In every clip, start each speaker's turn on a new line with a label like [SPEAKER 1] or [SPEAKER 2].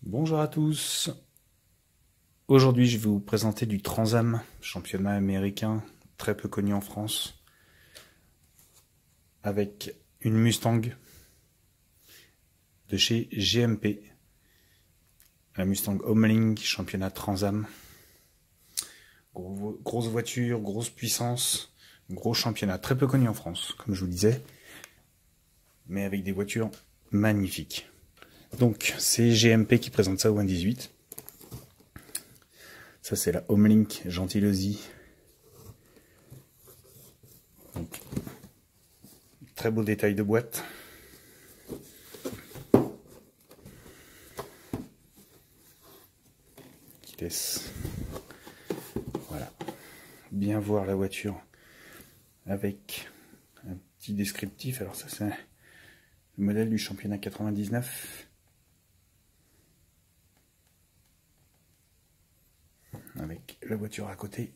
[SPEAKER 1] Bonjour à tous. Aujourd'hui, je vais vous présenter du Trans-Am, championnat américain très peu connu en France, avec une Mustang de chez GMP, la Mustang Homelink, championnat Trans-Am. Grosse voiture, grosse puissance, gros championnat très peu connu en France, comme je vous disais, mais avec des voitures magnifiques. Donc, c'est GMP qui présente ça au 1.18. Ça, c'est la Homelink Gentilhosie. Donc, très beau détail de boîte. Qui laisse, voilà, bien voir la voiture avec un petit descriptif. Alors ça, c'est le modèle du championnat 99. Avec la voiture à côté.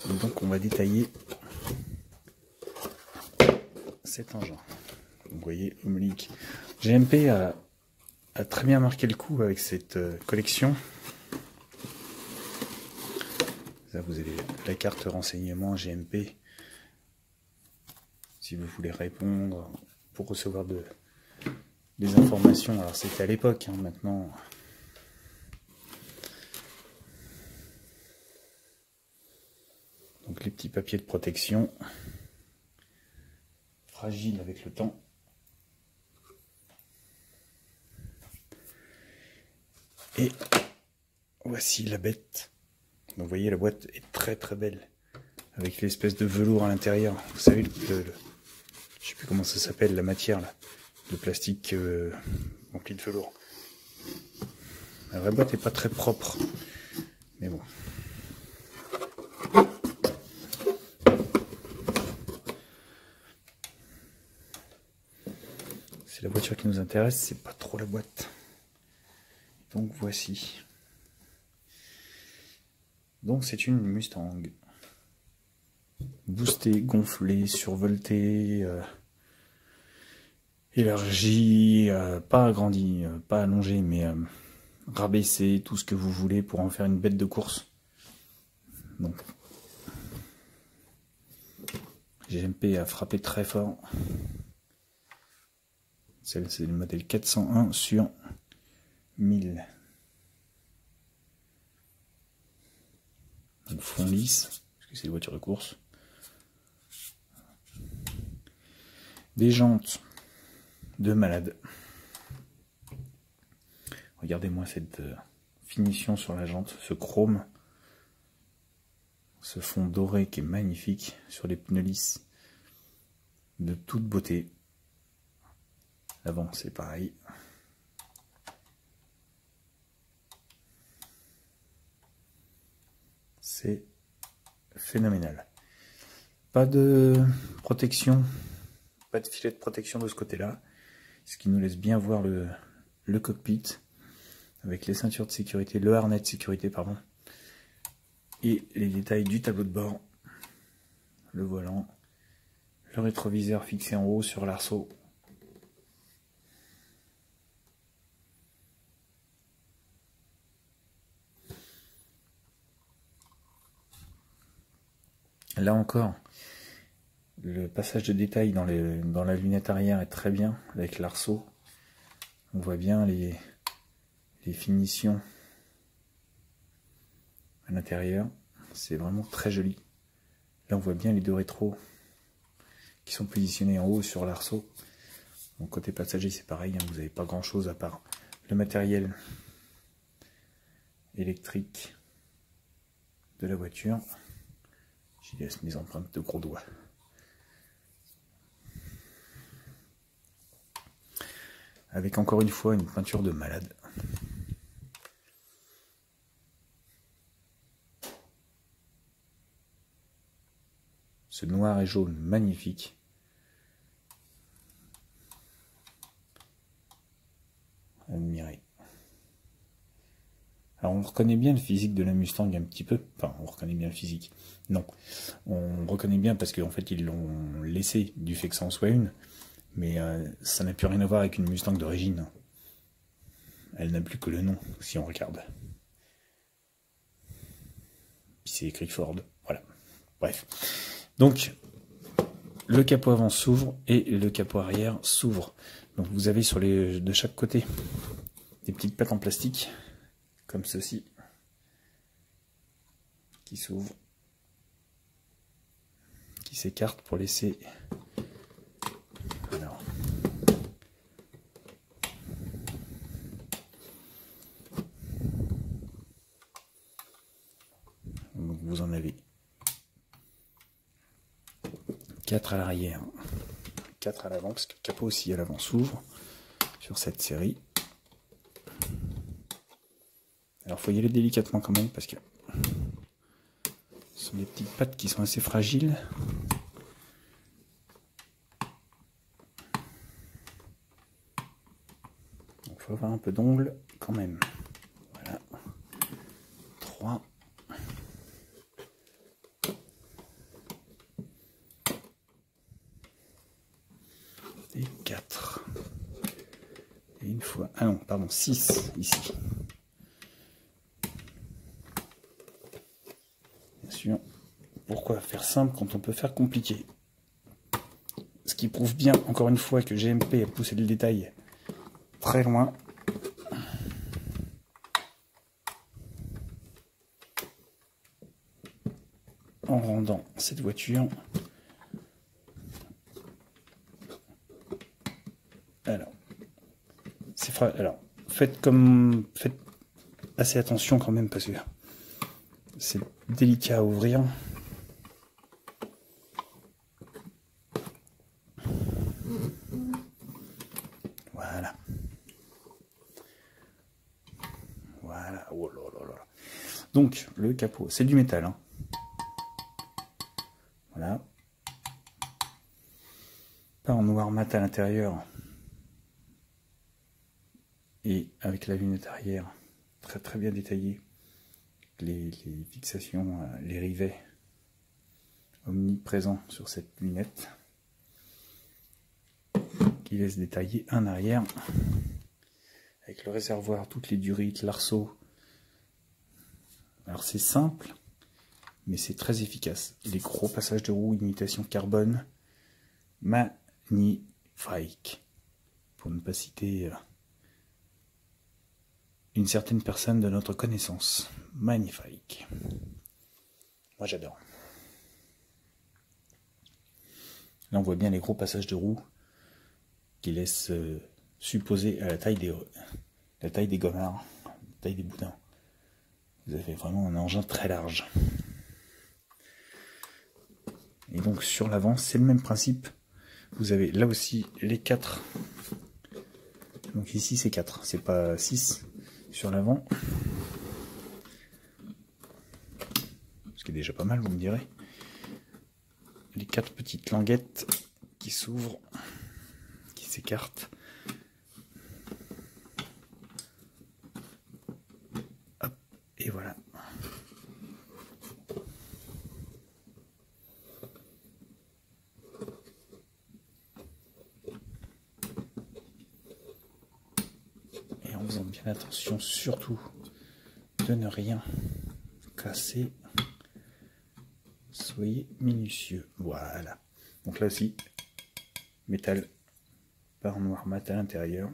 [SPEAKER 1] Et donc on va détailler cet engin. Vous voyez, Homelink. GMP a très bien marqué le coup avec cette collection. Là, vous avez la carte renseignement GMP. Si vous voulez répondre pour recevoir des informations. Alors c'était à l'époque, hein, maintenant. Donc les petits papiers de protection. Fragile avec le temps. Et voici la bête. Donc vous voyez, la boîte est très très belle. Avec l'espèce de velours à l'intérieur. Vous savez, je sais plus comment ça s'appelle, la matière là. De plastique rempli de velours. La vraie boîte n'est pas très propre. Mais bon. C'est la voiture qui nous intéresse, c'est pas trop la boîte. Donc voici. Donc c'est une Mustang. Boostée, gonflée, survoltée, élargie, pas agrandie, pas allongée, mais rabaissée, tout ce que vous voulez pour en faire une bête de course. Donc GMP a frappé très fort. C'est le modèle 401 sur 1000. Donc front lisse, parce que c'est une voiture de course. Des jantes de malade. Regardez-moi cette finition sur la jante, ce chrome, ce fond doré qui est magnifique sur les pneus lisses, de toute beauté. L'avant c'est pareil. C'est phénoménal. Pas de protection, pas de filet de protection de ce côté-là, ce qui nous laisse bien voir le cockpit avec les ceintures de sécurité, le harnais de sécurité, pardon, et les détails du tableau de bord, le volant, le rétroviseur fixé en haut sur l'arceau. Là encore, le passage de détail dans la lunette arrière est très bien avec l'arceau. On voit bien les finitions à l'intérieur. C'est vraiment très joli. Là, on voit bien les deux rétros qui sont positionnés en haut sur l'arceau. Donc, côté passager, c'est pareil. Hein, vous n'avez pas grand chose à part le matériel électrique de la voiture. J'y laisse mes empreintes de gros doigts. Avec encore une fois une peinture de malade. Ce noir et jaune magnifique. Admirez. Alors Alors on reconnaît bien le physique de la Mustang un petit peu. Enfin, on reconnaît bien le physique. Non. On reconnaît bien parce qu'en fait ils l'ont laissé du fait que ça en soit une. Mais ça n'a plus rien à voir avec une Mustang d'origine. Elle n'a plus que le nom, si on regarde. Puis c'est écrit Ford. Voilà. Bref. Donc, le capot avant s'ouvre et le capot arrière s'ouvre. Donc vous avez de chaque côté des petites plaques en plastique, comme ceci, qui s'ouvrent, qui s'écartent pour laisser... Alors, donc vous en avez 4 à l'arrière, 4 à l'avant, parce que le capot aussi à l'avant s'ouvre sur cette série. Alors il faut y aller délicatement quand même, parce que ce sont des petites pattes qui sont assez fragiles. Donc il faut avoir un peu d'ongle quand même. Voilà. 3. Et 4. Et une fois... Ah non, pardon, 6 ici. Bien sûr. Pourquoi faire simple quand on peut faire compliqué? Ce qui prouve bien, encore une fois, que GMP a poussé le détail très loin. En rendant cette voiture... Alors, faites assez attention quand même, parce que c'est délicat à ouvrir. Voilà. Voilà. Oh là là là. Donc, le capot, c'est du métal. Hein. Voilà. Pas en noir mat à l'intérieur. Et avec la lunette arrière, très très bien détaillée. Les fixations, les rivets omniprésents sur cette lunette. Qui laisse détailler un arrière. Avec le réservoir, toutes les durites, l'arceau. Alors c'est simple, mais c'est très efficace. Les gros passages de roue, imitation carbone, magnifique. Pour ne pas citer une certaine personne de notre connaissance. Magnifique. Moi j'adore. Là on voit bien les gros passages de roue qui laissent supposer à la taille des gommards, la taille des boudins. Vous avez vraiment un engin très large. Et donc sur l'avant, c'est le même principe. Vous avez là aussi les 4. Donc ici c'est 4, c'est pas 6 sur l'avant. Ce qui est déjà pas mal, vous me direz. Les 4 petites languettes qui s'ouvrent, qui s'écartent. Hop, et voilà. Et en faisant bien attention surtout de ne rien casser. Soyez minutieux. Voilà. Donc là aussi, métal par noir mat à l'intérieur.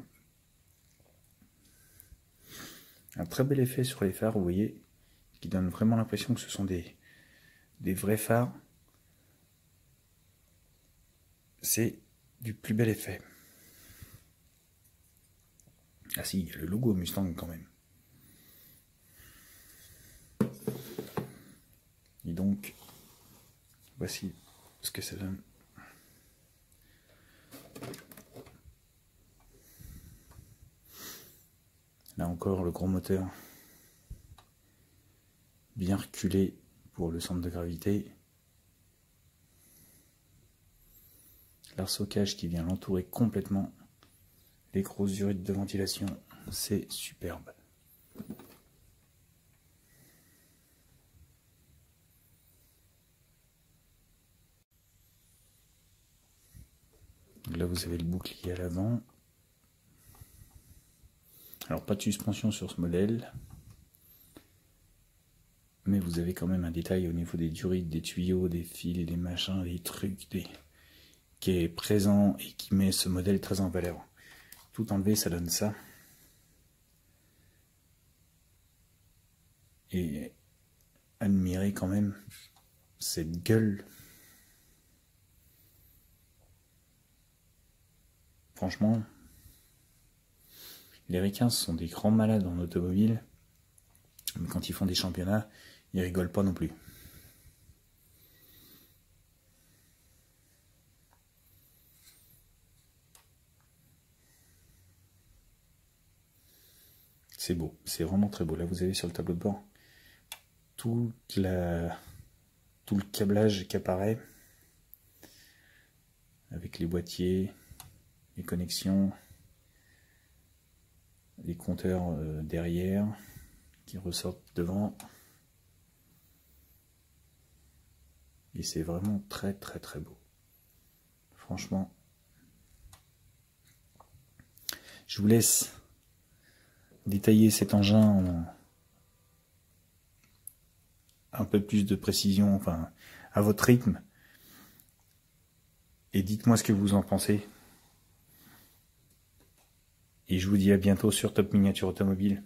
[SPEAKER 1] Un très bel effet sur les phares, vous voyez, qui donne vraiment l'impression que ce sont des vrais phares. C'est du plus bel effet. Ah si, il y a le logo Mustang quand même. Et donc, voici ce que ça donne. Là encore, le gros moteur bien reculé pour le centre de gravité. L'arceau cage qui vient l'entourer complètement. Les grosses durites de ventilation, c'est superbe. Donc là vous avez le bouclier à l'avant. Alors pas de suspension sur ce modèle, mais vous avez quand même un détail au niveau des durites, des tuyaux, des fils, des machins, des trucs, qui est présent et qui met ce modèle très en valeur. Tout enlevé, ça donne ça. Et admirez quand même cette gueule. Franchement, les Ricains sont des grands malades en automobile, mais quand ils font des championnats, ils rigolent pas non plus. C'est beau, c'est vraiment très beau. Là, vous avez sur le tableau de bord tout le câblage qui apparaît avec les boîtiers, les connexions, les compteurs derrière qui ressortent devant. Et c'est vraiment très très très beau. Franchement, je vous laisse détailler cet engin en un peu plus de précision, enfin à votre rythme. Et dites-moi ce que vous en pensez. Et je vous dis à bientôt sur Top Miniature Automobile.